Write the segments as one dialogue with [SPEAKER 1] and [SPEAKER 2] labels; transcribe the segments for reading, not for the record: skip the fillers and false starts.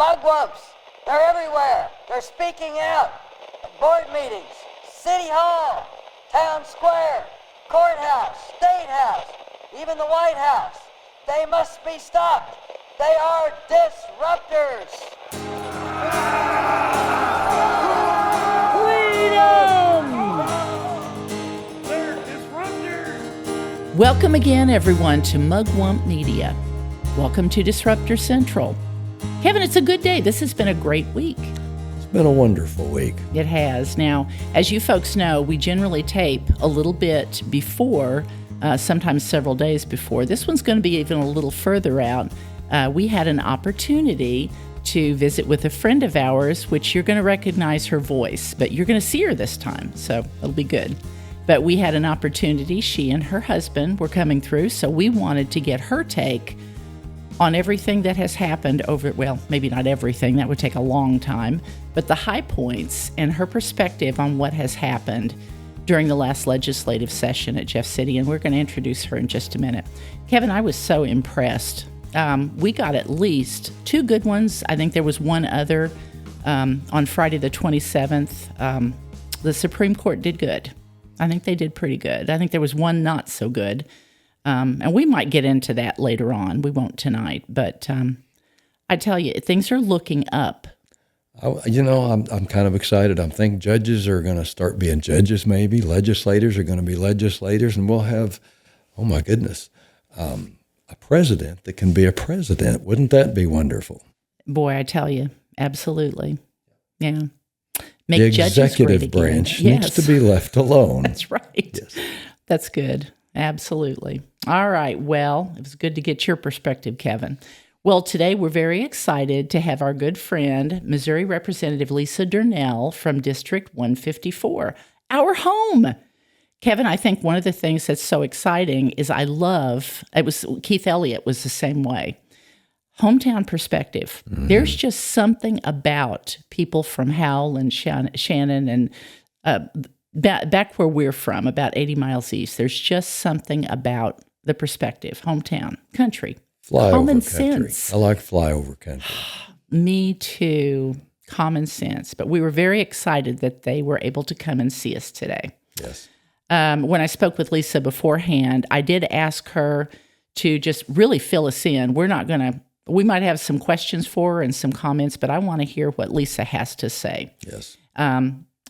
[SPEAKER 1] mugwumps. They're everywhere. They're speaking out at board meetings, City Hall, Town Square, Courthouse, State House, even the White House. They must be stopped. They are disruptors.
[SPEAKER 2] They're disruptors.
[SPEAKER 3] Welcome again, everyone, to Mugwump Media. Welcome to Disruptor Central. Kevin, it's a good day. This has been a great week.
[SPEAKER 4] It's been a wonderful week.
[SPEAKER 3] It has. Now, as you folks know, we generally tape a little bit before, sometimes several days before. This one's going to be even a little further out. We had an opportunity to visit with a friend of ours, which you're going to recognize her voice, but you're going to see her this time, so it'll be good. But we had an opportunity. She and her husband were coming through, so we wanted to get her take on everything that has happened over, well, maybe not everything, that would take a long time, but the high points and her perspective on what has happened during the last legislative session at Jeff City, and we're going to introduce her in just a minute. Kevin, I was so impressed. We got at least two good ones. I think there was one other on Friday the 27th. The Supreme Court did good. I think they did pretty good. I think there was one not so good. And we might get into that later on. We won't tonight. But I tell you, things are looking up.
[SPEAKER 4] I'm kind of excited. I think judges are going to start being judges maybe. Legislators are going to be legislators. And we'll have, oh my goodness, a president that can be a president. Wouldn't that be wonderful?
[SPEAKER 3] Boy, I tell you, absolutely. Yeah. Make
[SPEAKER 4] the
[SPEAKER 3] judges
[SPEAKER 4] executive
[SPEAKER 3] great again.
[SPEAKER 4] branch
[SPEAKER 3] Yes.
[SPEAKER 4] needs to be left alone.
[SPEAKER 3] That's right.
[SPEAKER 4] Yes.
[SPEAKER 3] That's good. Absolutely. All right. Well, it was good to get your perspective, Kevin. Well, today we're very excited to have our good friend, Missouri Representative Lisa Durnell from District 154, our home. Kevin, I think one of the things that's so exciting is Keith Elliott was the same way. Hometown perspective. Mm-hmm. There's just something about people from Howell and Shannon and back where we're from, about 80 miles east. There's just something about the perspective, hometown, country, common sense.
[SPEAKER 4] I like flyover country.
[SPEAKER 3] Me too, common sense. But we were very excited that they were able to come and see us today.
[SPEAKER 4] Yes.
[SPEAKER 3] When I spoke with Lisa beforehand, I did ask her to just really fill us in. We might have some questions for her and some comments, but I want to hear what Lisa has to say.
[SPEAKER 4] Yes.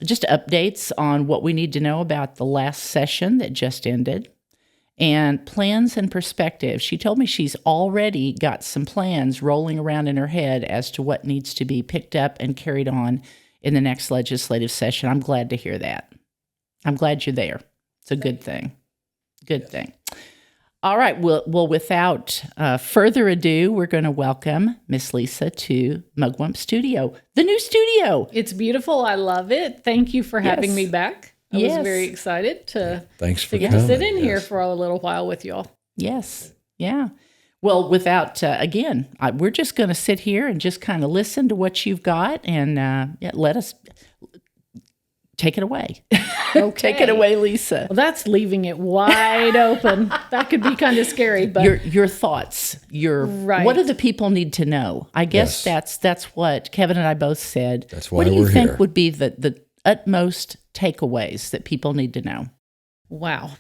[SPEAKER 3] Just updates on what we need to know about the last session that just ended and plans and perspectives. She told me she's already got some plans rolling around in her head as to what needs to be picked up and carried on in the next legislative session. I'm glad to hear that. I'm glad you're there. It's a good thing. Good thing. All right. Well, without further ado, we're going to welcome Miss Lisa to Mugwump Studio, the new studio.
[SPEAKER 5] It's beautiful. I love it. Thank you for having me back. I was very excited to get to sit in here for a little while with y'all.
[SPEAKER 3] Yes. Yeah. Well, without, again, we're just going to sit here and just kind of listen to what you've got and let us take it away.
[SPEAKER 5] Okay.
[SPEAKER 3] Take it away, Lisa.
[SPEAKER 5] Well, that's leaving it wide open. That could be kind of scary. But
[SPEAKER 3] your thoughts,
[SPEAKER 5] right.
[SPEAKER 3] What do the people need to know? I guess that's what Kevin and I both said.
[SPEAKER 4] That's why
[SPEAKER 3] what do you
[SPEAKER 4] we're
[SPEAKER 3] think
[SPEAKER 4] here.
[SPEAKER 3] would be the utmost takeaways that people need to know?
[SPEAKER 5] Wow.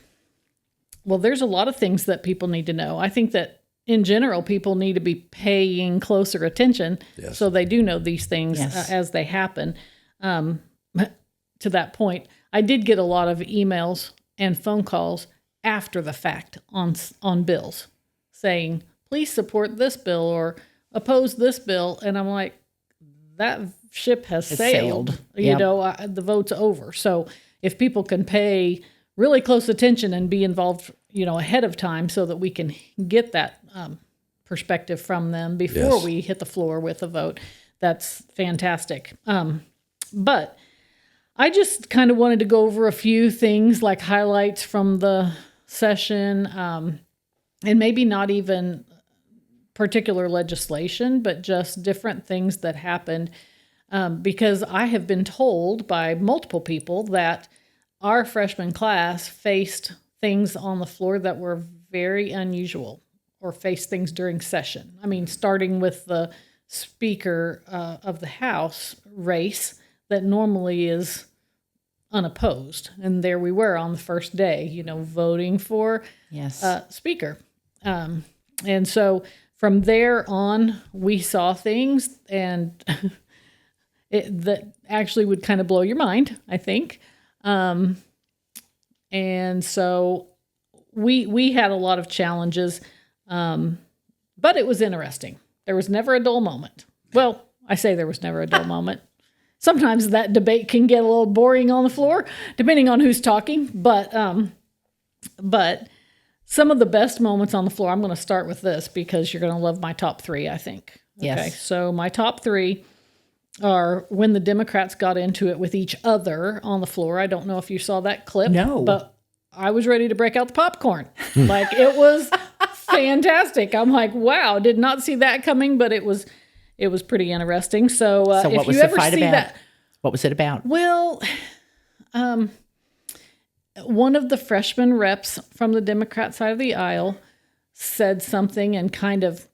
[SPEAKER 5] Well, there's a lot of things that people need to know. I think that in general, people need to be paying closer attention so they do know these things as they happen. To that point, I did get a lot of emails and phone calls after the fact on bills saying, please support this bill or oppose this bill. And I'm like, that ship has sailed.
[SPEAKER 3] Yep.
[SPEAKER 5] The vote's over. So if people can pay really close attention and be involved, ahead of time so that we can get that perspective from them before we hit the floor with a vote, that's fantastic. But I just kind of wanted to go over a few things like highlights from the session, and maybe not even particular legislation, but just different things that happened. Because I have been told by multiple people that our freshman class faced things on the floor that were very unusual or faced things during session. I mean, starting with the Speaker of the House race that normally is unopposed. And there we were on the first day, voting for Speaker. And so from there on, we saw things and that actually would kind of blow your mind, I think. And so we had a lot of challenges, but it was interesting. There was never a dull moment. Well, I say there was never a dull moment. Sometimes that debate can get a little boring on the floor, depending on who's talking. But some of the best moments on the floor, I'm going to start with this because you're going to love my top three, I think.
[SPEAKER 3] Yes.
[SPEAKER 5] Okay, so my top three are when the Democrats got into it with each other on the floor. I don't know if you saw that clip.
[SPEAKER 3] No.
[SPEAKER 5] But I was ready to break out the popcorn. Like, it was fantastic. I'm like, wow, did not see that coming, but it was pretty interesting. So
[SPEAKER 3] what
[SPEAKER 5] if
[SPEAKER 3] was
[SPEAKER 5] you
[SPEAKER 3] the
[SPEAKER 5] ever
[SPEAKER 3] fight
[SPEAKER 5] see
[SPEAKER 3] about?
[SPEAKER 5] that,
[SPEAKER 3] What was it about?
[SPEAKER 5] well, one of the freshman reps from the Democrat side of the aisle said something and kind of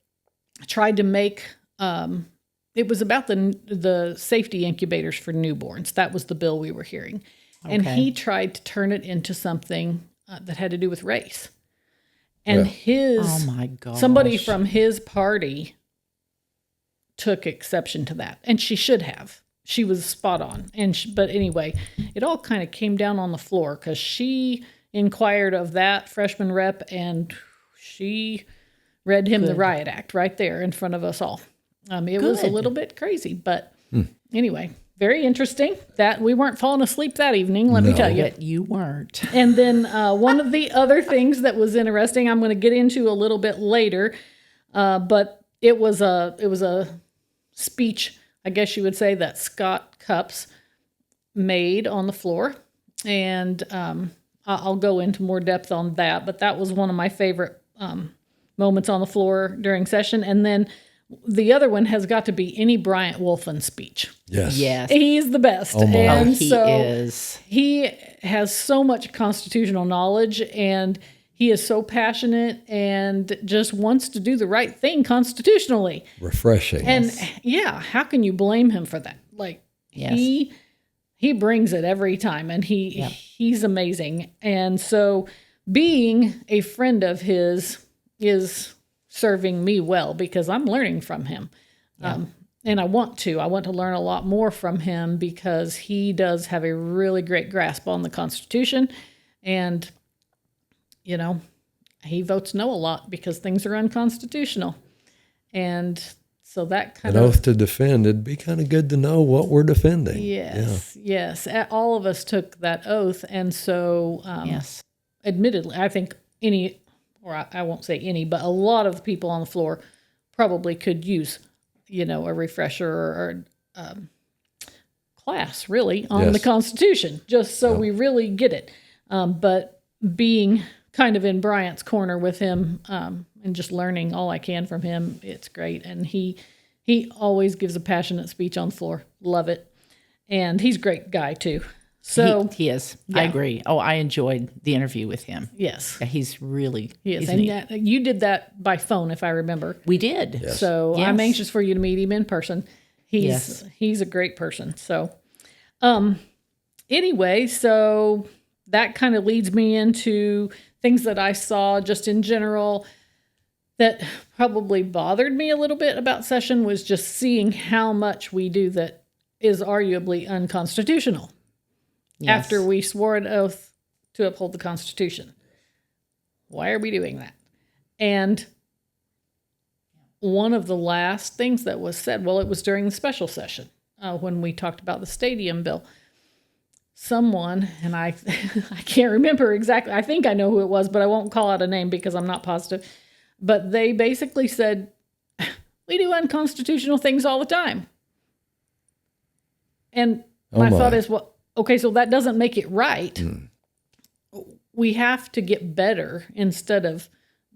[SPEAKER 5] tried to make, it was about the safety incubators for newborns. That was the bill we were hearing. Okay. And he tried to turn it into something that had to do with race. And
[SPEAKER 3] Oh my gosh.
[SPEAKER 5] somebody from his party took exception to that. And she should have. She was spot on. But anyway, it all kind of came down on the floor because she inquired of that freshman rep and she read him the riot act right there in front of us all. It was a little bit crazy, but anyway, very interesting. That we weren't falling asleep that evening, let me tell you.
[SPEAKER 3] But you weren't.
[SPEAKER 5] And then one of the other things that was interesting, I'm going to get into a little bit later, but it was a speech, I guess you would say, that Scott Cups made on the floor, and I'll go into more depth on that. But that was one of my favorite moments on the floor during session, and then the other one has got to be any Bryant Wolfen speech.
[SPEAKER 3] Yes.
[SPEAKER 5] He's the best.
[SPEAKER 4] Oh, my.
[SPEAKER 5] And
[SPEAKER 3] He
[SPEAKER 5] so
[SPEAKER 3] is.
[SPEAKER 5] he has so much constitutional knowledge, and he is so passionate and just wants to do the right thing constitutionally.
[SPEAKER 4] Refreshing.
[SPEAKER 5] And yeah, how can you blame him for that? Like, he brings it every time, and he's amazing. And so being a friend of his is serving me well because I'm learning from him. And I want to learn a lot more from him because he does have a really great grasp on the Constitution. And, he votes no a lot because things are unconstitutional. And so that kind
[SPEAKER 4] An
[SPEAKER 5] of...
[SPEAKER 4] oath to defend, it'd be kind of good to know what we're defending.
[SPEAKER 5] Yes. All of us took that oath. And so, admittedly, I think I won't say any, but a lot of the people on the floor probably could use, a refresher or class really on the Constitution, just so we really get it. But being kind of in Bryant's corner with him and just learning all I can from him, it's great. And he always gives a passionate speech on the floor. Love it. And he's a great guy too. So
[SPEAKER 3] he is. I agree. Oh, I enjoyed the interview with him.
[SPEAKER 5] Yes.
[SPEAKER 3] He's really...
[SPEAKER 5] Yes, and you did that by phone, if I remember.
[SPEAKER 3] We did.
[SPEAKER 4] Yes.
[SPEAKER 5] So I'm anxious for you to meet him in person. He's a great person. So anyway, so that kind of leads me into things that I saw just in general that probably bothered me a little bit about session was just seeing how much we do that is arguably unconstitutional.
[SPEAKER 3] Yes.
[SPEAKER 5] After we swore an oath to uphold the Constitution. Why are we doing that? And one of the last things that was said, well, it was during the special session when we talked about the stadium bill. Someone, and I can't remember exactly, I think I know who it was, but I won't call out a name because I'm not positive. But they basically said, we do unconstitutional things all the time. And my thought is, well, okay, so that doesn't make it right. We have to get better instead of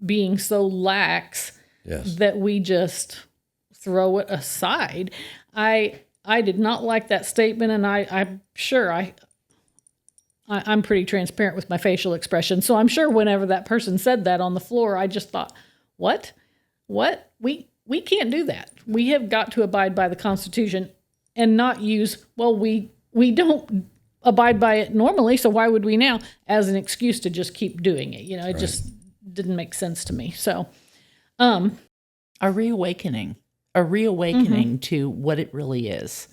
[SPEAKER 5] being so lax that we just throw it aside. I did not like that statement, and I'm sure I'm pretty transparent with my facial expression. So I'm sure whenever that person said that on the floor, I just thought, what? we can't do that. We have got to abide by the Constitution and not use, well, we don't abide by it normally, so why would we now, as an excuse to just keep doing it. It just didn't make sense to me. So
[SPEAKER 3] a reawakening to what it really is.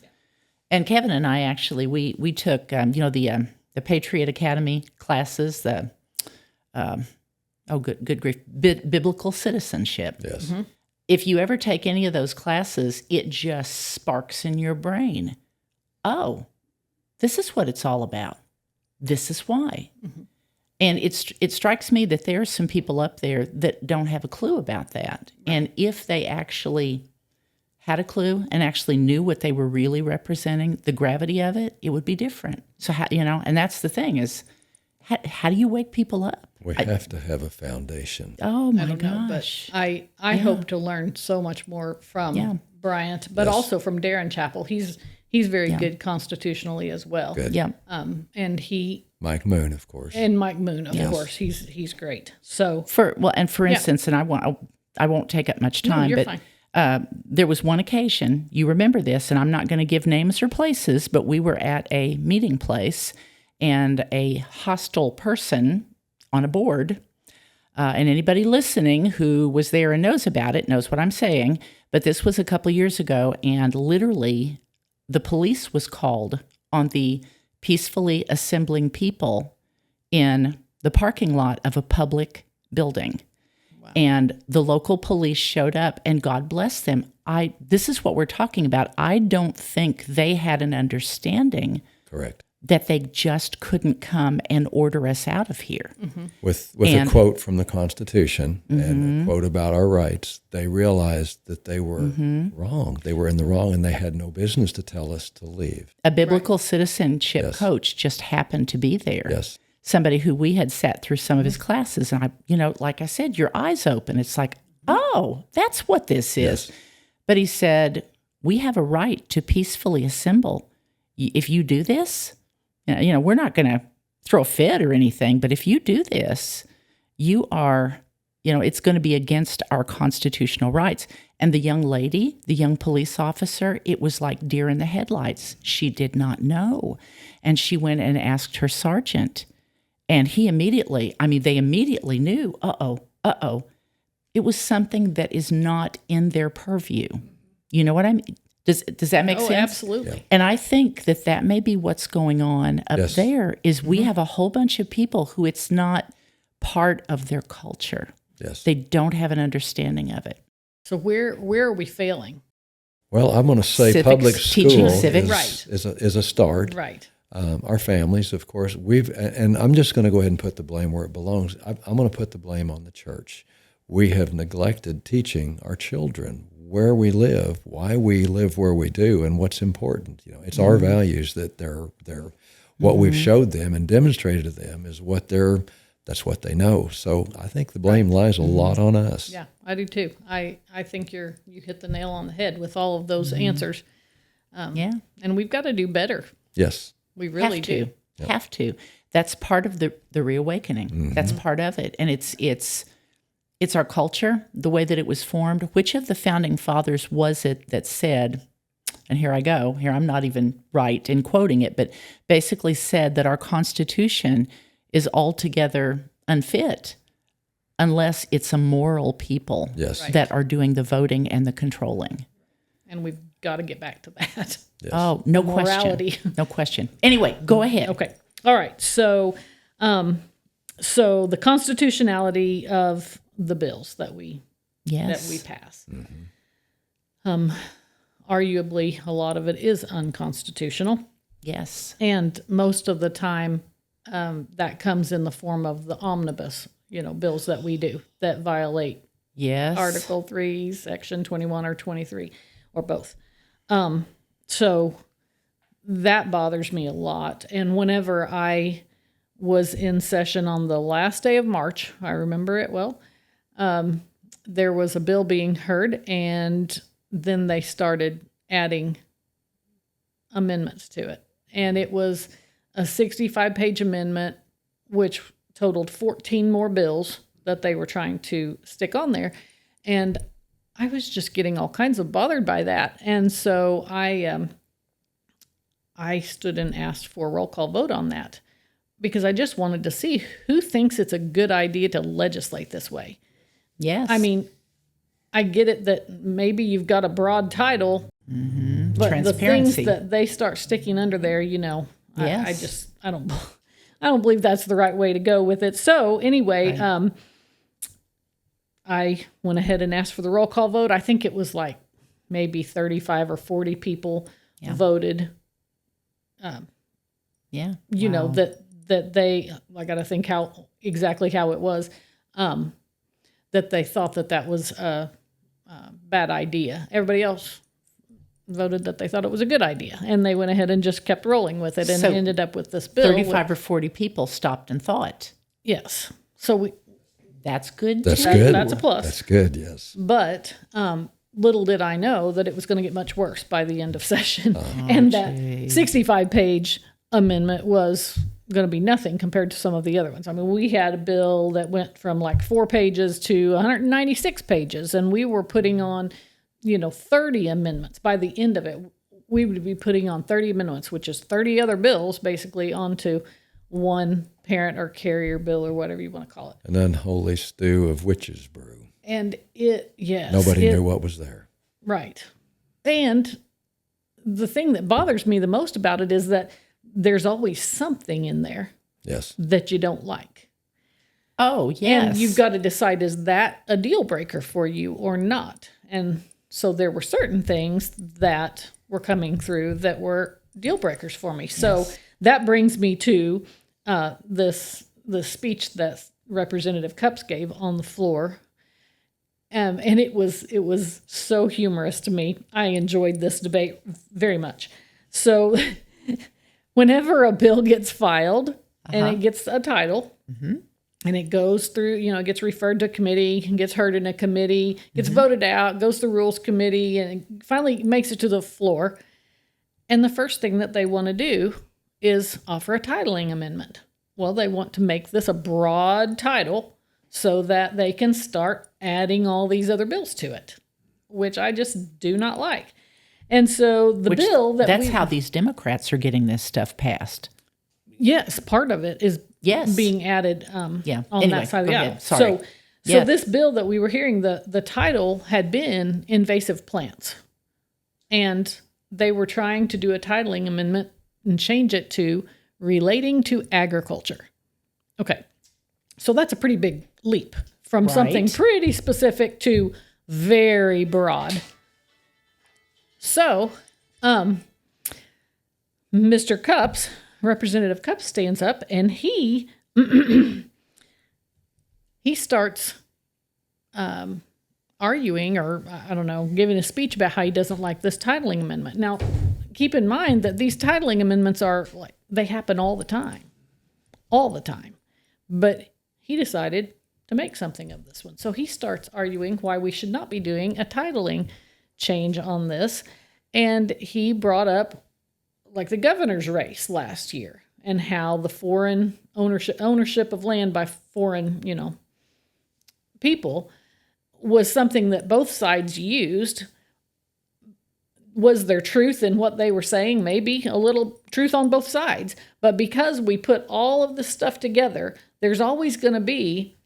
[SPEAKER 3] And Kevin and I actually, we took, the Patriot Academy classes, good grief, biblical citizenship.
[SPEAKER 4] Yes.
[SPEAKER 5] Mm-hmm.
[SPEAKER 3] If you ever take any of those classes, it just sparks in your brain. Oh, this is what it's all about. This is why. Mm-hmm. And it strikes me that there are some people up there that don't have a clue about that. Right. And if they actually had a clue and actually knew what they were really representing, the gravity of it, it would be different. So, and that's the thing is, how do you wake people up?
[SPEAKER 4] We have to have a foundation.
[SPEAKER 3] Oh my
[SPEAKER 5] I don't know,
[SPEAKER 3] gosh.
[SPEAKER 5] but I hope to learn so much more from Bryant, but also from Darren Chappell. He's very good constitutionally as well.
[SPEAKER 4] Good.
[SPEAKER 3] Yeah.
[SPEAKER 5] And
[SPEAKER 4] Mike Moon, of course.
[SPEAKER 5] And Mike Moon, of course. He's great. So
[SPEAKER 3] for instance, and I won't take up much time,
[SPEAKER 5] you're
[SPEAKER 3] but
[SPEAKER 5] fine.
[SPEAKER 3] There was one occasion, you remember this, and I'm not going to give names or places, but we were at a meeting place and a hostile person on a board, and anybody listening who was there and knows about it knows what I'm saying, but this was a couple of years ago, and literally the police was called on the peacefully assembling people in the parking lot of a public building. Wow. And the local police showed up, and God bless them. This is what we're talking about. I don't think they had an understanding.
[SPEAKER 4] Correct.
[SPEAKER 3] That they just couldn't come and order us out of here.
[SPEAKER 5] Mm-hmm.
[SPEAKER 4] With a quote from the Constitution and a quote about our rights, they realized that they were wrong. They were in the wrong, and they had no business to tell us to leave.
[SPEAKER 3] A biblical citizenship coach just happened to be there.
[SPEAKER 4] Yes.
[SPEAKER 3] Somebody who we had sat through some of his classes, and like I said, your eyes open. It's like, oh, that's what this is.
[SPEAKER 4] Yes.
[SPEAKER 3] But he said, we have a right to peacefully assemble. If you do this, we're not going to throw a fit or anything, but if you do this, you are, it's going to be against our constitutional rights. And the young lady, the young police officer, it was like deer in the headlights. She did not know. And she went and asked her sergeant. And they immediately knew, uh-oh. It was something that is not in their purview. You know what I mean? Does that make sense?
[SPEAKER 5] Absolutely.
[SPEAKER 4] Yeah.
[SPEAKER 3] And I think that may be what's going on up there is we have a whole bunch of people who it's not part of their culture.
[SPEAKER 4] Yes.
[SPEAKER 3] They don't have an understanding of it.
[SPEAKER 5] So where are we failing?
[SPEAKER 4] Well, I'm going to say
[SPEAKER 3] Civics,
[SPEAKER 4] public
[SPEAKER 3] teaching
[SPEAKER 4] school
[SPEAKER 3] civics.
[SPEAKER 4] is a start.
[SPEAKER 5] Right.
[SPEAKER 4] Our families, of course, and I'm just going to go ahead and put the blame where it belongs. I'm going to put the blame on the church. We have neglected teaching our children where we live, why we live where we do, and what's important. It's our values that they're what we've showed them and demonstrated to them is that's what they know. So I think the blame lies a lot on us.
[SPEAKER 5] Yeah, I do too. I think you hit the nail on the head with all of those answers. And we've got to do better.
[SPEAKER 4] Yes.
[SPEAKER 5] We really do.
[SPEAKER 3] Have to. That's part of the reawakening. That's part of it. And it's our culture, the way that it was formed. Which of the founding fathers was it that said, and here I go, I'm not even right in quoting it, but basically said that our Constitution is altogether unfit unless it's a moral people that are doing the voting and the controlling.
[SPEAKER 5] And we've got to get back to that.
[SPEAKER 4] Yes.
[SPEAKER 3] Oh, no
[SPEAKER 5] Morality.
[SPEAKER 3] question. No question. Anyway, go ahead.
[SPEAKER 5] Okay. All right. So the constitutionality of the bills that we pass. Arguably, a lot of it is unconstitutional.
[SPEAKER 3] Yes.
[SPEAKER 5] And most of the time, that comes in the form of the omnibus, bills that we do that violate Article 3, Section 21 or 23, or both. So that bothers me a lot. And whenever I was in session on the last day of March, I remember it well, there was a bill being heard, and then they started adding amendments to it. And it was a 65-page amendment, which totaled 14 more bills that they were trying to stick on there. And I was just getting all kinds of bothered by that. And so I stood and asked for a roll call vote on that because I just wanted to see who thinks it's a good idea to legislate this way.
[SPEAKER 3] Yes.
[SPEAKER 5] I mean, I get it that maybe you've got a broad title, but the things that they start sticking under there,
[SPEAKER 3] Yes.
[SPEAKER 5] I don't believe that's the right way to go with it. So anyway,
[SPEAKER 3] Right.
[SPEAKER 5] I went ahead and asked for the roll call vote. I think it was like maybe 35 or 40 people voted.
[SPEAKER 3] Yeah.
[SPEAKER 5] You know, that they, I got to think exactly how it was, that they thought that was a bad idea. Everybody else voted that they thought it was a good idea, and they went ahead and just kept rolling with it and
[SPEAKER 3] So
[SPEAKER 5] ended up with this bill.
[SPEAKER 3] 35 or 40 people stopped and thought.
[SPEAKER 5] Yes. So
[SPEAKER 3] That's good.
[SPEAKER 4] That's
[SPEAKER 3] too.
[SPEAKER 4] good.
[SPEAKER 5] That's a plus.
[SPEAKER 4] That's good, yes.
[SPEAKER 5] But little did I know that it was going to get much worse by the end of session. And that 65-page amendment was going to be nothing compared to some of the other ones. I mean, we had a bill that went from like 4 pages to 196 pages, and we were putting on, 30 amendments. By the end of it, we would be putting on 30 amendments, which is 30 other bills basically onto one parent or carrier bill or whatever you want to call it.
[SPEAKER 4] An unholy stew of witches brew.
[SPEAKER 5] And
[SPEAKER 4] Nobody knew what was there.
[SPEAKER 5] Right. And the thing that bothers me the most about it is that there's always something in there
[SPEAKER 4] Yes.
[SPEAKER 5] that you don't like.
[SPEAKER 3] Oh, yes.
[SPEAKER 5] And you've got to decide, is that a deal breaker for you or not? And so there were certain things that were coming through that were deal breakers for me. So that brings me to the speech that Representative Cups gave on the floor. And it was so humorous to me. I enjoyed this debate very much. So whenever a bill gets filed and it gets a title and it goes through, it gets referred to committee, gets heard in a committee, gets voted out, goes to rules committee, and finally makes it to the floor. And the first thing that they want to do is offer a titling amendment. Well, they want to make this a broad title so that they can start adding all these other bills to it, which I just do not like. And so that's
[SPEAKER 3] how these Democrats are getting this stuff passed.
[SPEAKER 5] Yes, part of it is being added on that side of the aisle.
[SPEAKER 3] Sorry.
[SPEAKER 5] So this bill that we were hearing, the title had been invasive plants. And they were trying to do a titling amendment and change it to relating to agriculture. Okay. So that's a pretty big leap from something pretty specific to very broad. So, Mr. Cups, Representative Cups, stands up and he starts arguing, or I don't know, giving a speech about how he doesn't like this titling amendment. Now, keep in mind that these titling amendments they happen all the time. But he decided to make something of this one. So he starts arguing why we should not be doing a titling change on this. And he brought up like the governor's race last year and how the foreign ownership of land by foreign, people was something that both sides used. Was there truth in what they were saying? Maybe a little truth on both sides. But because we put all of this stuff together, there's always going to be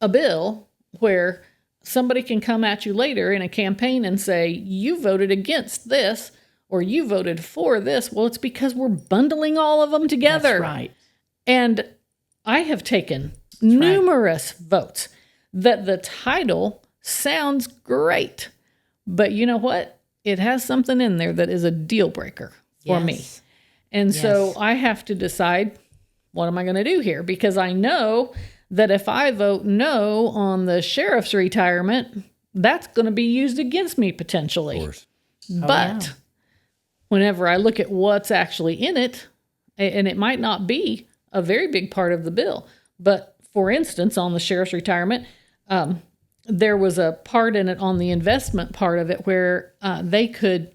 [SPEAKER 5] a bill where somebody can come at you later in a campaign and say, you voted against this or you voted for this. Well, it's because we're bundling all of them together.
[SPEAKER 3] That's right.
[SPEAKER 5] And I have taken numerous votes that the title sounds great. But you know what? It has something in there that is a deal breaker for me. And so I have to decide, what am I going to do here? Because I know that if I vote no on the sheriff's retirement, that's going to be used against me potentially.
[SPEAKER 4] Of course.
[SPEAKER 5] But whenever I look at what's actually in it, and it might not be a very big part of the bill, but for instance, on the sheriff's retirement, there was a part in it on the investment part of it where they could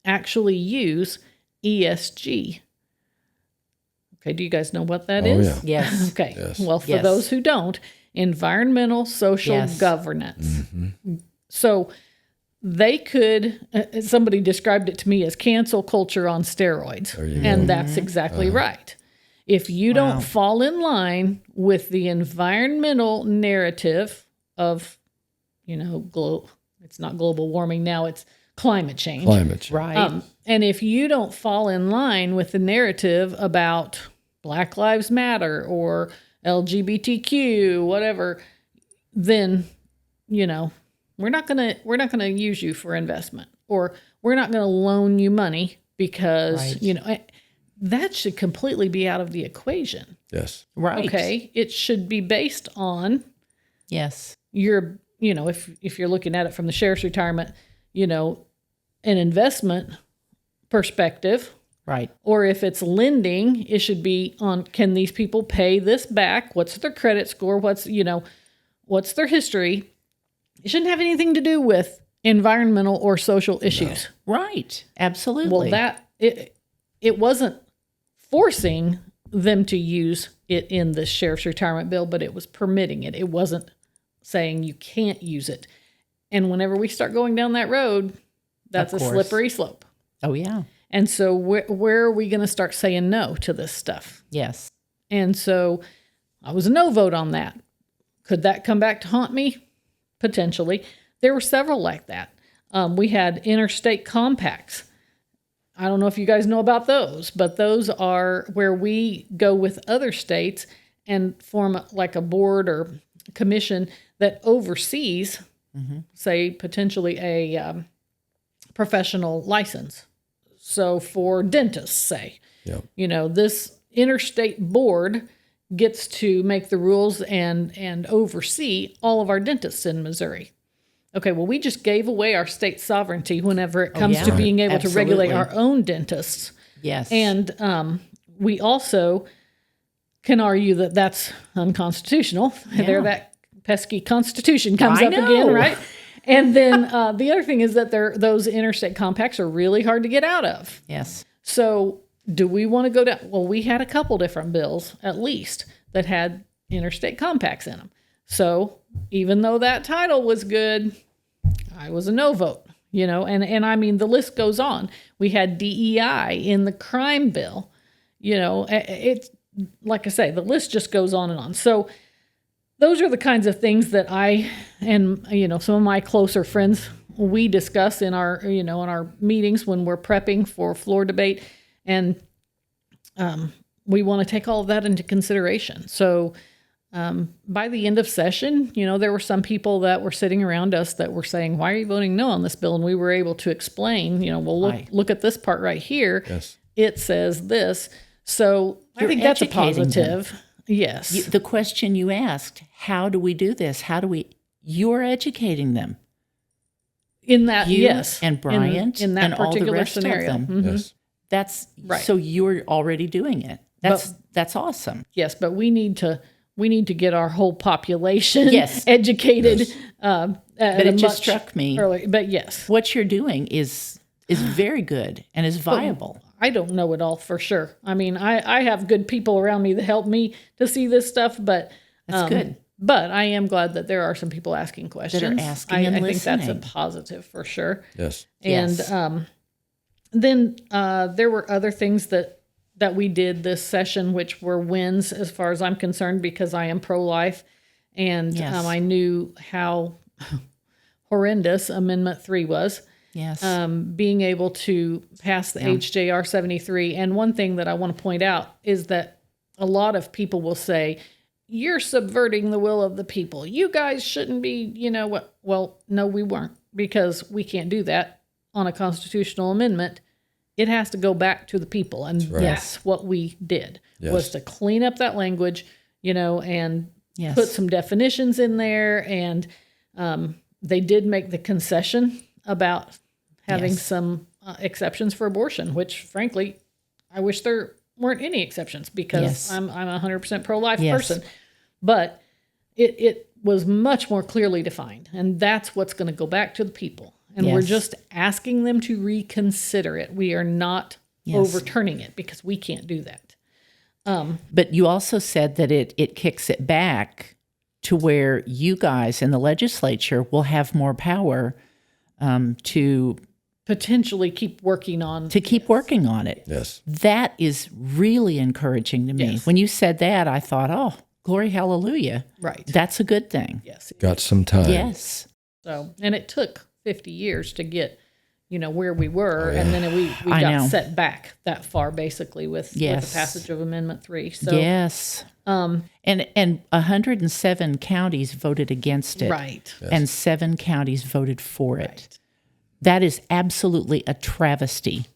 [SPEAKER 5] actually use ESG. Okay, do you guys know what that is?
[SPEAKER 4] Yeah.
[SPEAKER 3] Yes.
[SPEAKER 5] Okay.
[SPEAKER 4] Yes.
[SPEAKER 5] Well, for those who don't, environmental social governance. So they could, somebody described it to me as cancel culture on steroids. And that's exactly right. If you don't fall in line with the environmental narrative of, it's not global warming now, it's climate change.
[SPEAKER 3] Right.
[SPEAKER 5] And if you don't fall in line with the narrative about Black Lives Matter or LGBTQ, whatever, then, we're not gonna use you for investment, or we're not gonna loan you money because that should completely be out of the equation.
[SPEAKER 4] Yes.
[SPEAKER 3] Right.
[SPEAKER 5] Okay. It should be based on your, if you're looking at it from the sheriff's retirement, an investment perspective.
[SPEAKER 3] Right.
[SPEAKER 5] Or if it's lending, it should be on, can these people pay this back? What's their credit score? What's their history? It shouldn't have anything to do with environmental or social issues.
[SPEAKER 3] No. Right. Absolutely.
[SPEAKER 5] Well, it wasn't forcing them to use it in the sheriff's retirement bill, but it was permitting it. It wasn't saying you can't use it. And whenever we start going down that road, that's a slippery slope.
[SPEAKER 3] Oh, yeah.
[SPEAKER 5] And so where are we going to start saying no to this stuff?
[SPEAKER 3] Yes.
[SPEAKER 5] And so I was a no vote on that. Could that come back to haunt me? Potentially. There were several like that. We had interstate compacts. I don't know if you guys know about those, but those are where we go with other states and form like a board or commission that oversees, say, potentially a professional license. So for dentists, say, this interstate board gets to make the rules and oversee all of our dentists in Missouri. Okay, well, we just gave away our state sovereignty whenever it comes to being able to regulate our own dentists.
[SPEAKER 3] Yes.
[SPEAKER 5] And we also can argue that that's unconstitutional.
[SPEAKER 3] Yeah.
[SPEAKER 5] There, that pesky Constitution comes up again, right? And then the other thing is that those interstate compacts are really hard to get out of.
[SPEAKER 3] Yes.
[SPEAKER 5] So do we want to go down? Well, we had a couple different bills, at least, that had interstate compacts in them. So even though that title was good, I was a no vote, and I mean, the list goes on. We had DEI in the crime bill, it's like I say, the list just goes on and on. So those are the kinds of things that I and, some of my closer friends, we discuss in our, in our meetings when we're prepping for floor debate. And we want to take all of that into consideration. So by the end of session, there were some people that were sitting around us that were saying, why are you voting no on this bill? And we were able to explain, look at this part right here.
[SPEAKER 4] Yes.
[SPEAKER 5] It says this. So I think that's a positive.
[SPEAKER 3] Them.
[SPEAKER 5] Yes.
[SPEAKER 3] The question you asked, how do we do this? You're educating them.
[SPEAKER 5] In that,
[SPEAKER 3] you
[SPEAKER 5] yes.
[SPEAKER 3] And Bryant
[SPEAKER 5] in that
[SPEAKER 3] and
[SPEAKER 5] particular
[SPEAKER 3] all the rest
[SPEAKER 5] scenario.
[SPEAKER 3] Of them.
[SPEAKER 4] Yes.
[SPEAKER 3] That's
[SPEAKER 5] right.
[SPEAKER 3] So you're already doing it. That's awesome.
[SPEAKER 5] Yes, but we need to get our whole population educated.
[SPEAKER 3] Yes. But it just struck me.
[SPEAKER 5] Early, but yes,
[SPEAKER 3] what you're doing is very good and is viable.
[SPEAKER 5] But I don't know it all for sure. I mean, I have good people around me that help me to see this stuff, but
[SPEAKER 3] that's good.
[SPEAKER 5] But I am glad that there are some people asking questions.
[SPEAKER 3] That are asking and
[SPEAKER 5] I
[SPEAKER 3] listening.
[SPEAKER 5] think that's a positive for sure.
[SPEAKER 4] Yes.
[SPEAKER 5] And then there were other things that we did this session, which were wins as far as I'm concerned, because I am pro-life. And I knew how horrendous Amendment 3 was.
[SPEAKER 3] Yes.
[SPEAKER 5] Being able to pass the HJR 73. And one thing that I want to point out is that a lot of people will say, you're subverting the will of the people. You guys shouldn't be, what? Well, no, we weren't, because we can't do that on a constitutional amendment. It has to go back to the people. And that's what we did, was to clean up that language, and put some definitions in there. And they did make the concession about having some exceptions for abortion, which frankly, I wish there weren't any exceptions, because I'm a 100% pro-life person. But it was much more clearly defined. And that's what's going to go back to the people. And we're just asking them to reconsider it. We are not overturning it, because we can't do that.
[SPEAKER 3] But you also said that it kicks it back to where you guys in the legislature will have more power to
[SPEAKER 5] potentially keep working on
[SPEAKER 3] it.
[SPEAKER 4] Yes.
[SPEAKER 3] That is really encouraging to me.
[SPEAKER 5] Yes.
[SPEAKER 3] When you said that, I thought, oh, glory, hallelujah.
[SPEAKER 5] Right.
[SPEAKER 3] That's a good thing.
[SPEAKER 5] Yes.
[SPEAKER 4] Got some time.
[SPEAKER 3] Yes.
[SPEAKER 5] So, and it took 50 years to get, where we were,
[SPEAKER 4] Oh, yeah.
[SPEAKER 5] and then we
[SPEAKER 3] I
[SPEAKER 5] got
[SPEAKER 3] know.
[SPEAKER 5] set back that far, basically, with the passage of Amendment 3. So,
[SPEAKER 3] Yes. And 107 counties voted against it.
[SPEAKER 5] right.
[SPEAKER 3] And 7 counties voted for it. That is absolutely a travesty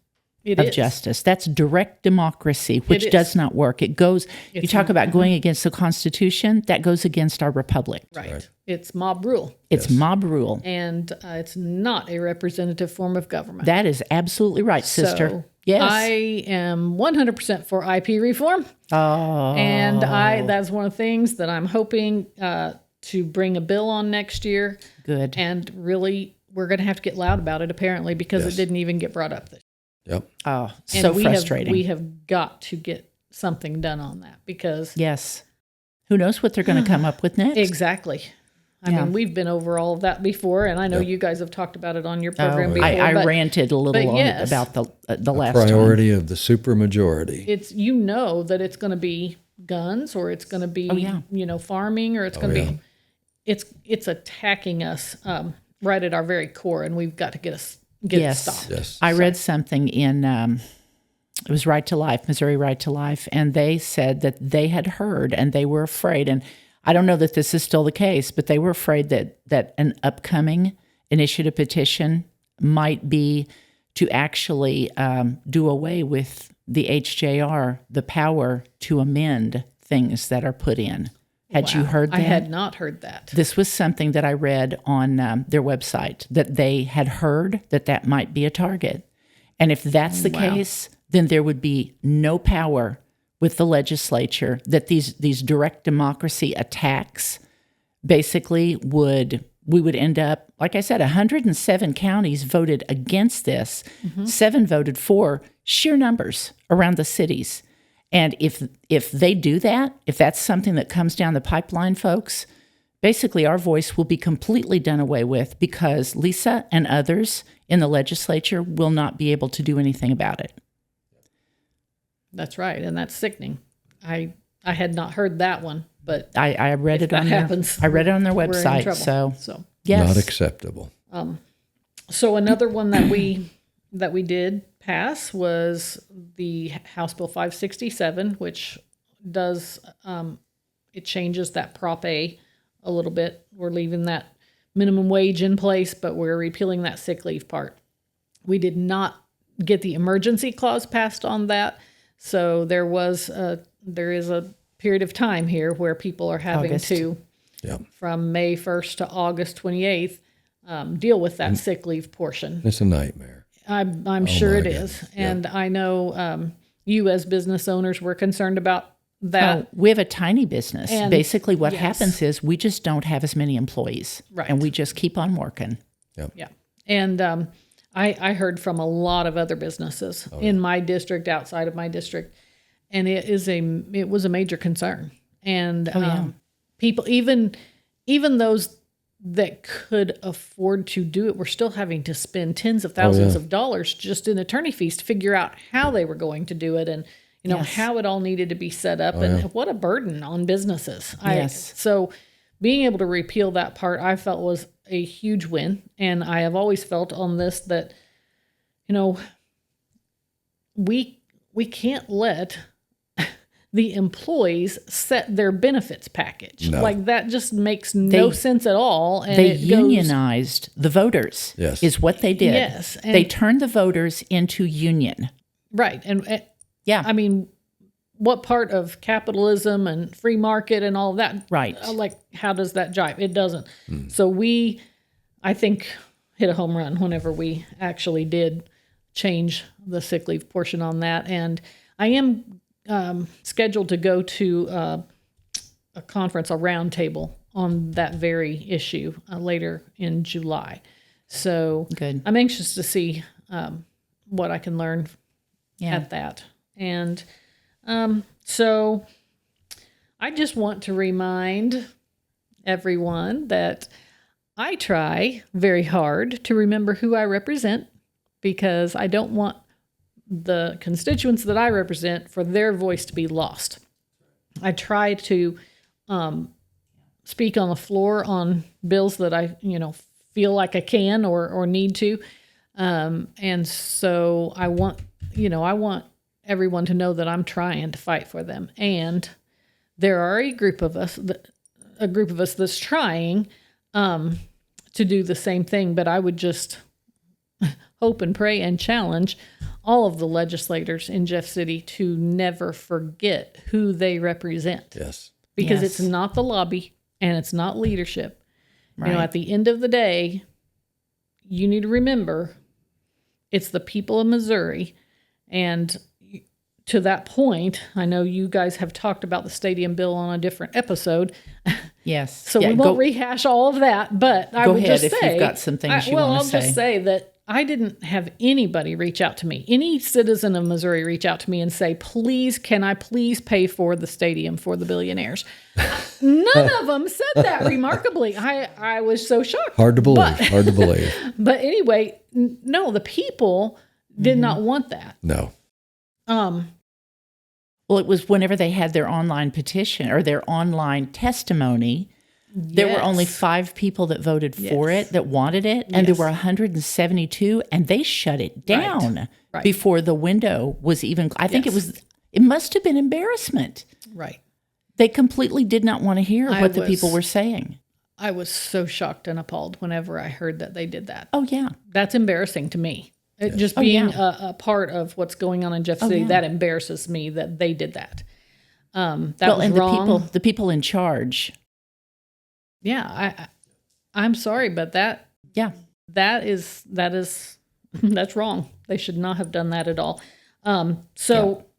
[SPEAKER 5] It
[SPEAKER 3] of
[SPEAKER 5] is.
[SPEAKER 3] justice. That's direct democracy, which
[SPEAKER 5] is.
[SPEAKER 3] does not work. It goes, you
[SPEAKER 5] It's
[SPEAKER 3] talk
[SPEAKER 5] not-
[SPEAKER 3] about going against the Constitution, that goes against our republic.
[SPEAKER 5] Right. It's mob rule,
[SPEAKER 3] It's mob rule.
[SPEAKER 5] and it's not a representative form of government.
[SPEAKER 3] That is absolutely right, sister.
[SPEAKER 5] So,
[SPEAKER 3] Yes.
[SPEAKER 5] I am 100% for IP reform.
[SPEAKER 3] Oh.
[SPEAKER 5] And that's one of the things that I'm hoping to bring a bill on next year.
[SPEAKER 3] Good.
[SPEAKER 5] And really, we're going to have to get loud about it, apparently, because
[SPEAKER 4] Yes.
[SPEAKER 5] it didn't even get brought up.
[SPEAKER 4] Yep.
[SPEAKER 3] Oh,
[SPEAKER 5] And
[SPEAKER 3] so
[SPEAKER 5] we
[SPEAKER 3] frustrating.
[SPEAKER 5] We have got to get something done on that because
[SPEAKER 3] Yes. Who knows what they're going to come up with next?
[SPEAKER 5] exactly. I
[SPEAKER 3] Yeah.
[SPEAKER 5] mean, we've been over all of that before, and I know
[SPEAKER 4] Yep.
[SPEAKER 5] you guys have talked about it on your program before.
[SPEAKER 3] I
[SPEAKER 5] but
[SPEAKER 3] ranted a little on
[SPEAKER 5] yes.
[SPEAKER 3] about the last time.
[SPEAKER 4] Priority of the supermajority.
[SPEAKER 5] it's that it's going to be guns, or it's going to be farming, or it's going to be it's attacking us right at our very core, and we've got to get it stopped.
[SPEAKER 4] Yes.
[SPEAKER 3] I read something in, it was Right to Life, Missouri Right to Life, and they said that they had heard and they were afraid, and I don't know that this is still the case, but they were afraid that an upcoming initiative petition might be to actually do away with the HJR, the power to amend things that are put in. Had you heard that?
[SPEAKER 5] I had not heard that.
[SPEAKER 3] This was something that I read on their website, that they had heard that might be a target. And if that's the case, then there would be no power with the legislature, that these direct democracy attacks basically we would end up, like I said, 107 counties voted against this, 7 voted for, sheer numbers around the cities. And if they do that, if that's something that comes down the pipeline, folks, basically our voice will be completely done away with, because Lisa and others in the legislature will not be able to do anything about it.
[SPEAKER 5] That's right, and that's sickening. I had not heard that one, but
[SPEAKER 3] I read it
[SPEAKER 5] that
[SPEAKER 3] on
[SPEAKER 5] happens,
[SPEAKER 3] I read it on their
[SPEAKER 5] we're in
[SPEAKER 3] website.
[SPEAKER 5] trouble.
[SPEAKER 3] So yes,
[SPEAKER 4] Not acceptable.
[SPEAKER 5] So another one that we did pass was the House Bill 567, which does it changes that Prop A a little bit. We're leaving that minimum wage in place, but we're repealing that sick leave part. We did not get the emergency clause passed on that, so there is a period of time here where people are having
[SPEAKER 3] August.
[SPEAKER 5] to,
[SPEAKER 4] Yep.
[SPEAKER 5] from May 1st to August 28th, deal with that sick leave portion.
[SPEAKER 4] It's a nightmare.
[SPEAKER 5] I'm sure
[SPEAKER 4] my
[SPEAKER 5] it
[SPEAKER 4] goodness.
[SPEAKER 5] is. And I know you as business owners were concerned about that.
[SPEAKER 3] we have a tiny business.
[SPEAKER 5] And-
[SPEAKER 3] Basically what
[SPEAKER 5] yes.
[SPEAKER 3] happens is we just don't have as many employees.
[SPEAKER 5] Right.
[SPEAKER 3] And we just keep on working.
[SPEAKER 5] Yeah. And I heard from a lot of other businesses in my district, outside of my district, and it was a major concern. And people, even those that could afford to do it, were still having to spend tens of thousands of dollars just in attorney fees to figure out how they were going to do it, and
[SPEAKER 3] Yes.
[SPEAKER 5] how it all needed to be set up, and what a burden on businesses.
[SPEAKER 3] Yes.
[SPEAKER 5] So being able to repeal that part, I felt was a huge win. And I have always felt on this that, we can't let the employees set their benefits package.
[SPEAKER 4] No.
[SPEAKER 5] Like, that just makes no sense at all. And
[SPEAKER 3] They
[SPEAKER 5] it goes,
[SPEAKER 3] unionized the voters.
[SPEAKER 4] Yes.
[SPEAKER 3] Is what they did.
[SPEAKER 5] Yes, and-
[SPEAKER 3] They turned the voters into union.
[SPEAKER 5] right. And
[SPEAKER 3] Yeah.
[SPEAKER 5] I mean, what part of capitalism and free market and all that?
[SPEAKER 3] Right.
[SPEAKER 5] How does that jive? It doesn't. So I think, hit a home run whenever we actually did change the sick leave portion on that. And I am scheduled to go to a conference, a roundtable on that very issue later in July. So
[SPEAKER 3] Good.
[SPEAKER 5] I'm anxious to see what I can learn
[SPEAKER 3] Yeah.
[SPEAKER 5] at that. And so I just want to remind everyone that I try very hard to remember who I represent, because I don't want the constituents that I represent for their voice to be lost. I try to speak on the floor on bills that I, feel like I can or need to. And so I want everyone to know that I'm trying to fight for them. And there are a group of us that's trying to do the same thing. But I would just hope and pray and challenge all of the legislators in Jeff City to never forget who they represent.
[SPEAKER 4] Yes.
[SPEAKER 5] Because
[SPEAKER 3] Yes.
[SPEAKER 5] it's not the lobby and it's not leadership.
[SPEAKER 3] Right.
[SPEAKER 5] At the end of the day, you need to remember it's the people of Missouri. And to that point, I know you guys have talked about the stadium bill on a different episode.
[SPEAKER 3] Yes.
[SPEAKER 5] So
[SPEAKER 3] Yeah,
[SPEAKER 5] we won't rehash all of that, but I would
[SPEAKER 3] ahead
[SPEAKER 5] just
[SPEAKER 3] if
[SPEAKER 5] say,
[SPEAKER 3] you've got some things you
[SPEAKER 5] well,
[SPEAKER 3] wanna
[SPEAKER 5] I'll just say that I didn't have anybody reach out to me, any citizen of Missouri reach out to me and say, please, can I please pay for the stadium for the billionaires? None of them said that, remarkably. I was so shocked.
[SPEAKER 4] Hard to believe.
[SPEAKER 5] But anyway, no, the people did not want that.
[SPEAKER 4] No.
[SPEAKER 3] Well, it was whenever they had their online petition or their online testimony, there were only 5 people that voted for it, that wanted it, and there were 172, and they shut it down before the window was even. I think it must have been embarrassment.
[SPEAKER 5] Right.
[SPEAKER 3] They completely did not want to hear what the people were saying.
[SPEAKER 5] I was so shocked and appalled whenever I heard that they did that.
[SPEAKER 3] Oh, yeah.
[SPEAKER 5] That's embarrassing to me. Just being a part of what's going on in Jeff City, that embarrasses me that they did that. That was wrong.
[SPEAKER 3] The people in charge.
[SPEAKER 5] Yeah, I'm sorry, but that's wrong. They should not have done that at all.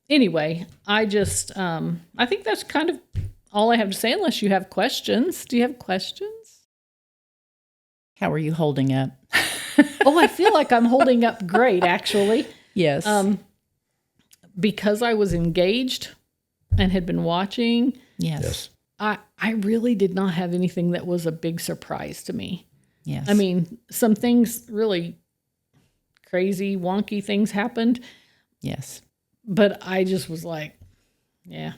[SPEAKER 5] Anyway, I just I think that's kind of all I have to say, unless you have questions. Do you have questions?
[SPEAKER 3] How are you holding up?
[SPEAKER 5] Oh, I feel like I'm holding up great, actually.
[SPEAKER 3] Yes.
[SPEAKER 5] Because I was engaged and had been watching.
[SPEAKER 3] Yes.
[SPEAKER 5] I really did not have anything that was a big surprise to me.
[SPEAKER 3] Yes.
[SPEAKER 5] I mean, some things really crazy, wonky things happened.
[SPEAKER 3] Yes.
[SPEAKER 5] But I just was like, yeah,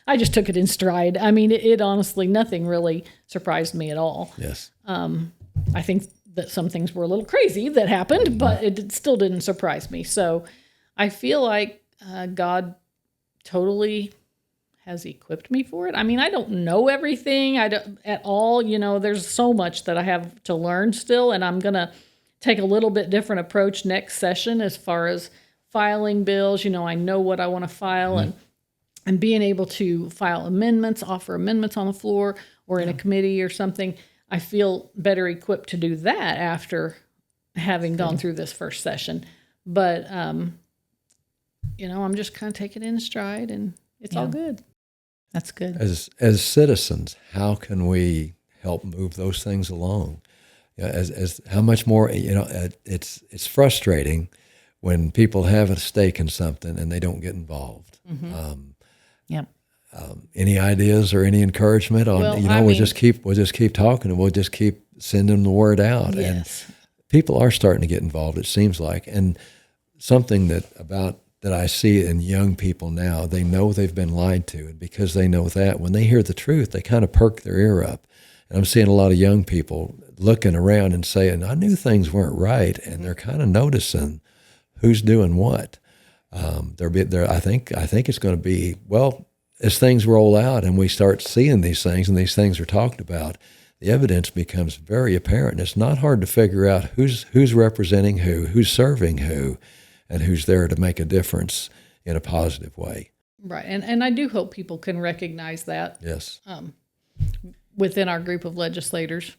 [SPEAKER 5] I just took it in stride. I mean, it honestly, nothing really surprised me at all.
[SPEAKER 4] Yes.
[SPEAKER 5] I think that some things were a little crazy that happened, but it still didn't surprise me. So I feel like God totally has equipped me for it. I mean, I don't know everything at all. There's so much that I have to learn still, and I'm going to take a little bit different approach next session as far as filing bills. I know what I want to file and being able to file amendments, offer amendments on the floor or in a committee or something. I feel better equipped to do that after having gone through this first session. But, I'm just kind of taking it in stride, and it's all good.
[SPEAKER 3] That's good.
[SPEAKER 4] As citizens, how can we help move those things along? As how much more, it's frustrating when people have a stake in something and they don't get involved. Any ideas or any encouragement on? We'll just keep talking, and we'll just keep sending the word out.
[SPEAKER 5] Yes.
[SPEAKER 4] And people are starting to get involved, it seems like. And something that I see in young people now, they know they've been lied to, and because they know that, when they hear the truth, they kind of perk their ear up. And I'm seeing a lot of young people looking around and saying, I knew things weren't right, and they're kind of noticing who's doing what. I think it's going to be, as things roll out and we start seeing these things and these things are talked about, the evidence becomes very apparent. It's not hard to figure out who's representing who's serving who, and who's there to make a difference in a positive way.
[SPEAKER 5] Right. And I do hope people can recognize that.
[SPEAKER 4] Yes.
[SPEAKER 5] Within our group of legislators,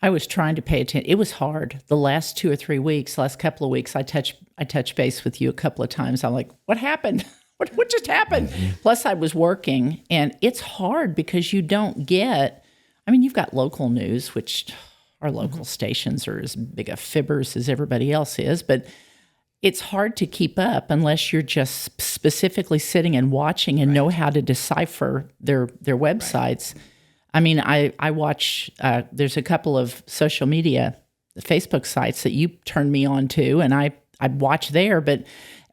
[SPEAKER 3] I was trying to pay attention. It was hard. The last 2 or 3 weeks, last couple of weeks, I touched base with you a couple of times. I'm like, what happened? What just happened? Mm-hmm. Plus, I was working, and it's hard because you don't get, you've got local news, which our local stations are as big a fibbers as everybody else is, but it's hard to keep up unless you're just specifically sitting and watching and know how to decipher their websites. I mean, I watch, there's a couple of social media, Facebook sites that you turned me on to, and I watch there,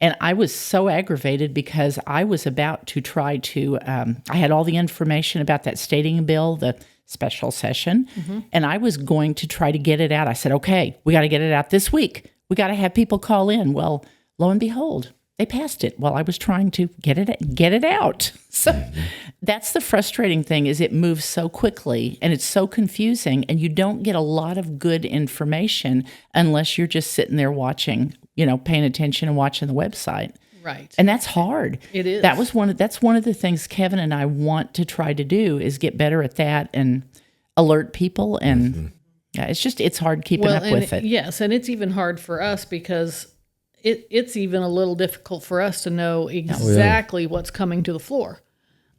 [SPEAKER 3] and I was so aggravated because I was about to try to, I had all the information about that stadium bill, the special session, and I was going to try to get it out. I said, okay, we got to get it out this week. We got to have people call in. Well, lo and behold, they passed it while I was trying to get it out. So that's the frustrating thing, is it moves so quickly and it's so confusing, and you don't get a lot of good information unless you're just sitting there watching, paying attention and watching the website.
[SPEAKER 5] Right.
[SPEAKER 3] And that's hard. It
[SPEAKER 5] is.
[SPEAKER 3] That's one of the things Kevin and I want to try to do, is get better at that and alert people. And it's hard keeping up with it.
[SPEAKER 5] Yes. And it's even hard for us because it's even a little difficult for us to know exactly what's coming to the floor.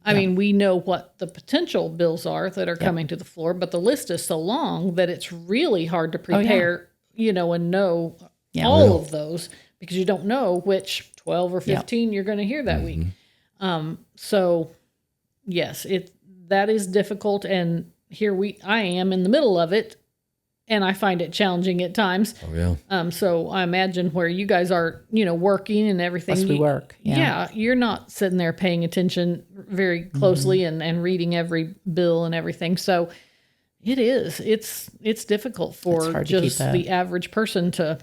[SPEAKER 5] I mean, we know what the potential bills are that are coming to the floor, but the list is so long that it's really hard to prepare, and know all of those, because you don't know which 12 or 15 you're going to hear that week. So yes, that is difficult. And here I am in the middle of it, and I find it challenging at times.
[SPEAKER 4] Oh, yeah.
[SPEAKER 5] So I imagine where you guys are, working and everything.
[SPEAKER 3] Plus we work.
[SPEAKER 5] Yeah. You're not sitting there paying attention very closely and reading every bill and everything. So it's difficult for just the average person to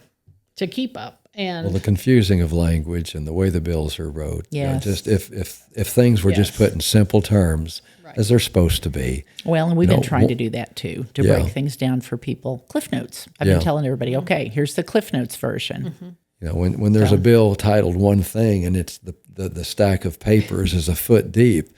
[SPEAKER 5] keep up. And
[SPEAKER 4] the confusing of language and the way the bills are wrote.
[SPEAKER 3] Yes.
[SPEAKER 4] Just if things were just put in simple terms, as they're supposed to be.
[SPEAKER 3] Well, and we've been trying to do that too, to break things down for people. Cliff Notes. I've been telling everybody, okay, here's the Cliff Notes version.
[SPEAKER 4] When there's a bill titled one thing and it's the stack of papers is a foot deep,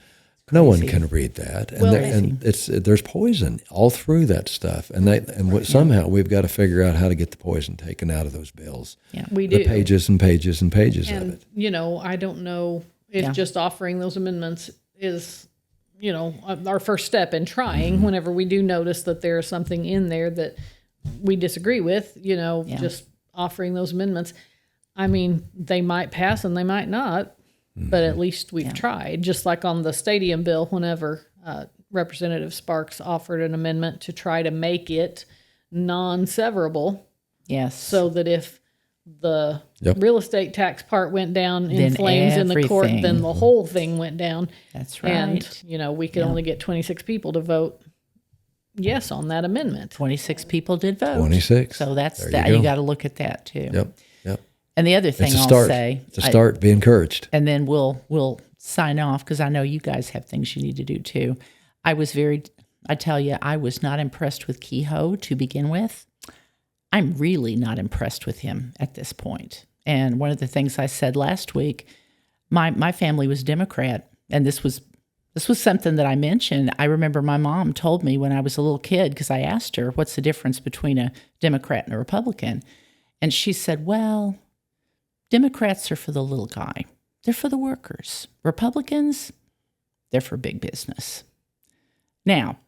[SPEAKER 4] no one can read that. And there's poison all through that stuff. And somehow we've got to figure out how to get the poison taken out of those bills.
[SPEAKER 5] Yeah, we do.
[SPEAKER 4] The pages and pages and pages of it.
[SPEAKER 5] I don't know if just offering those amendments is, our first step in trying whenever we do notice that there's something in there that we disagree with, just offering those amendments. I mean, they might pass and they might not, but at least we've tried. Just like on the stadium bill, whenever Representative Sparks offered an amendment to try to make it non-severable.
[SPEAKER 3] Yes.
[SPEAKER 5] So that if the real estate tax part went down in flames in the court, then the whole thing went down.
[SPEAKER 3] That's right.
[SPEAKER 5] And, we could only get 26 people to vote yes on that amendment.
[SPEAKER 3] 26 people did vote.
[SPEAKER 4] 26.
[SPEAKER 3] So that's
[SPEAKER 4] there
[SPEAKER 3] that.
[SPEAKER 4] You
[SPEAKER 3] You got to look at that too.
[SPEAKER 4] Yep.
[SPEAKER 3] And the other thing I'll say.
[SPEAKER 4] It's a start. Be encouraged.
[SPEAKER 3] And then we'll sign off, because I know you guys have things you need to do too. I tell you, I was not impressed with Kehoe to begin with. I'm really not impressed with him at this point. And one of the things I said last week, my family was Democrat, and this was something that I mentioned. I remember my mom told me when I was a little kid, because I asked her, what's the difference between a Democrat and a Republican? And she said, well, Democrats are for the little guy. They're for the workers. Republicans, they're for big business. Now,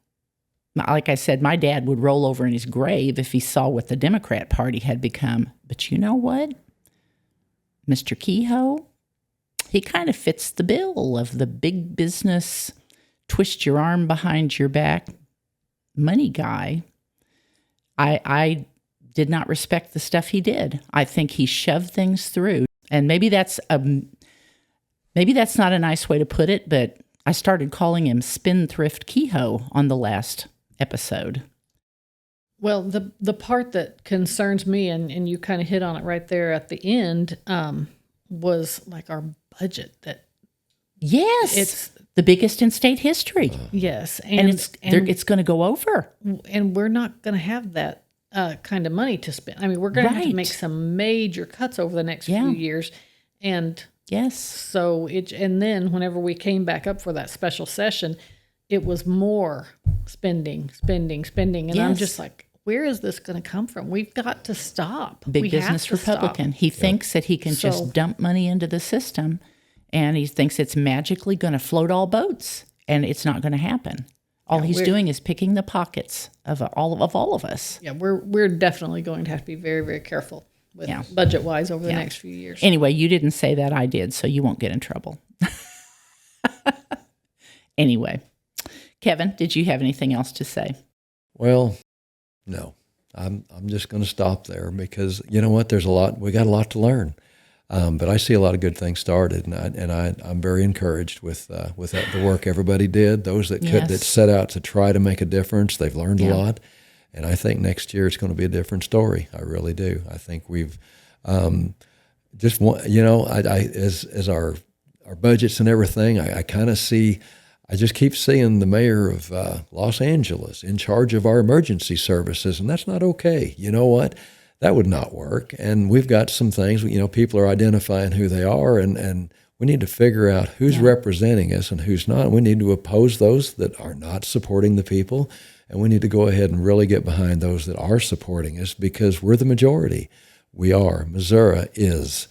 [SPEAKER 3] like I said, my dad would roll over in his grave if he saw what the Democrat Party had become. But you know what? Mr. Kehoe, he kind of fits the bill of the big business, twist your arm behind your back money guy. I did not respect the stuff he did. I think he shoved things through. And maybe that's not a nice way to put it, but I started calling him Spendthrift Kehoe on the last episode.
[SPEAKER 5] Well, the part that concerns me, and you kind of hit on it right there at the end, was like our budget.
[SPEAKER 3] Yes, it's the biggest in state history.
[SPEAKER 5] Yes,
[SPEAKER 3] and it's going to go over,
[SPEAKER 5] and we're not going to have that kind of money to spend. I mean, we're going to have to make some major cuts over the next few years, and so and then whenever we came back up for that special session, it was more spending, and I'm just like, where is this going to come from? We've got to stop.
[SPEAKER 3] Big business Republican. He thinks that he can just dump money into the system, and he thinks it's magically going to float all boats, and it's not going to happen. All he's doing is picking the pockets of all of us.
[SPEAKER 5] Yeah, we're definitely going to have to be very, very careful. budget-wise over the next few years.
[SPEAKER 3] Anyway, you didn't say that, I did, so you won't get in trouble. Anyway, Kevin, did you have anything else to say?
[SPEAKER 4] Well, no. I'm just going to stop there because you know what? We got a lot to learn. But I see a lot of good things started, and I'm very encouraged with the work everybody did. Those that set out to try to make a difference, they've learned a lot, and I think next year it's going to be a different story. I really do. I think we've as our budgets and everything, I kind of see. I just keep seeing the mayor of Los Angeles in charge of our emergency services, and that's not okay. You know what? That would not work. And we've got some things, people are identifying who they are, and we need to figure out who's representing us and who's not. We need to oppose those that are not supporting the people, and we need to go ahead and really get behind those that are supporting us because we're the majority. We are. Missouri is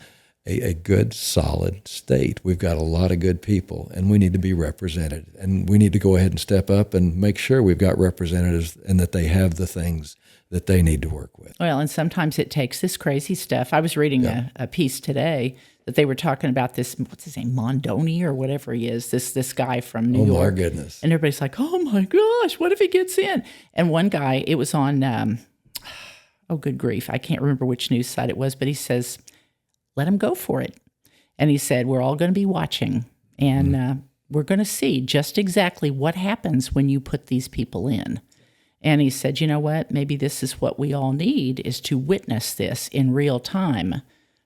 [SPEAKER 4] a good, solid state. We've got a lot of good people, and we need to be represented. And we need to go ahead and step up and make sure we've got representatives and that they have the things that they need to work with.
[SPEAKER 3] Well, and sometimes it takes this crazy stuff. I was reading a piece today that they were talking about this, what's his name, Mondoni or whatever he is, this guy from New York.
[SPEAKER 4] Oh, my goodness.
[SPEAKER 3] And everybody's like, oh, my gosh, what if he gets in? And one guy, it was on, good grief, I can't remember which news site it was, but he says, let him go for it. And he said, we're all going to be watching, and we're going to see just exactly what happens when you put these people in. And he said, you know what, maybe this is what we all need, is to witness this in real time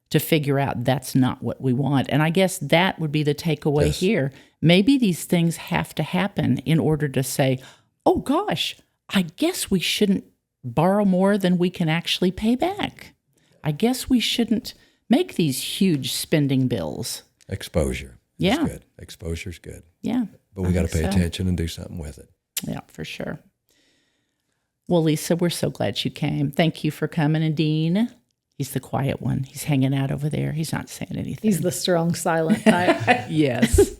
[SPEAKER 3] to figure out that's not what we want. And I guess that would be the takeaway here. Maybe these things have to happen in order to say, oh gosh, I guess we shouldn't borrow more than we can actually pay back. I guess we shouldn't make these huge spending bills.
[SPEAKER 4] Exposure is good. Exposure's good.
[SPEAKER 3] Yeah.
[SPEAKER 4] But we got to pay attention and do something with it.
[SPEAKER 3] Yeah, for sure. Well, Lisa, we're so glad you came. Thank you for coming. And Dean, he's the quiet one. He's hanging out over there. He's not saying anything.
[SPEAKER 5] He's the strong, silent type.
[SPEAKER 3] Yes.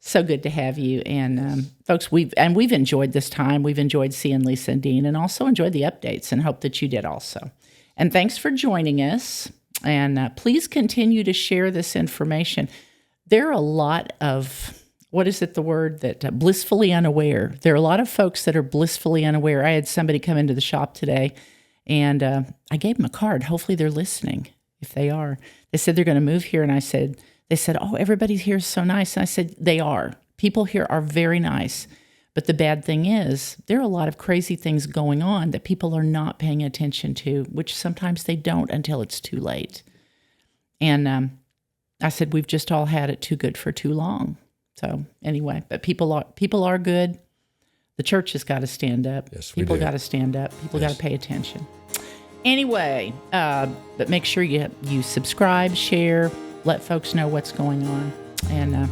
[SPEAKER 3] So good to have you. And folks, we've enjoyed this time. We've enjoyed seeing Lisa and Dean, and also enjoyed the updates, and hope that you did also. And thanks for joining us. And please continue to share this information. There are a lot of, blissfully unaware. There are a lot of folks that are blissfully unaware. I had somebody come into the shop today, and I gave them a card. Hopefully they're listening. If they are, they said they're going to move here. And they said, oh, everybody here is so nice. And I said, they are. People here are very nice. But the bad thing is, there are a lot of crazy things going on that people are not paying attention to, which sometimes they don't until it's too late. And I said, we've just all had it too good for too long. So anyway, but people are good. The church has got to stand up.
[SPEAKER 4] Yes, we
[SPEAKER 3] People
[SPEAKER 4] do.
[SPEAKER 3] got to stand up. People got to pay attention. Anyway, but make sure you subscribe, share, let folks know what's going on. And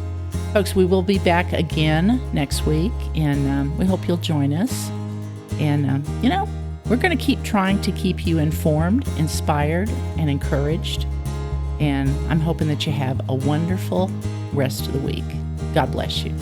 [SPEAKER 3] folks, we will be back again next week, and we hope you'll join us. And, we're going to keep trying to keep you informed, inspired, and encouraged. And I'm hoping that you have a wonderful rest of the week. God bless you.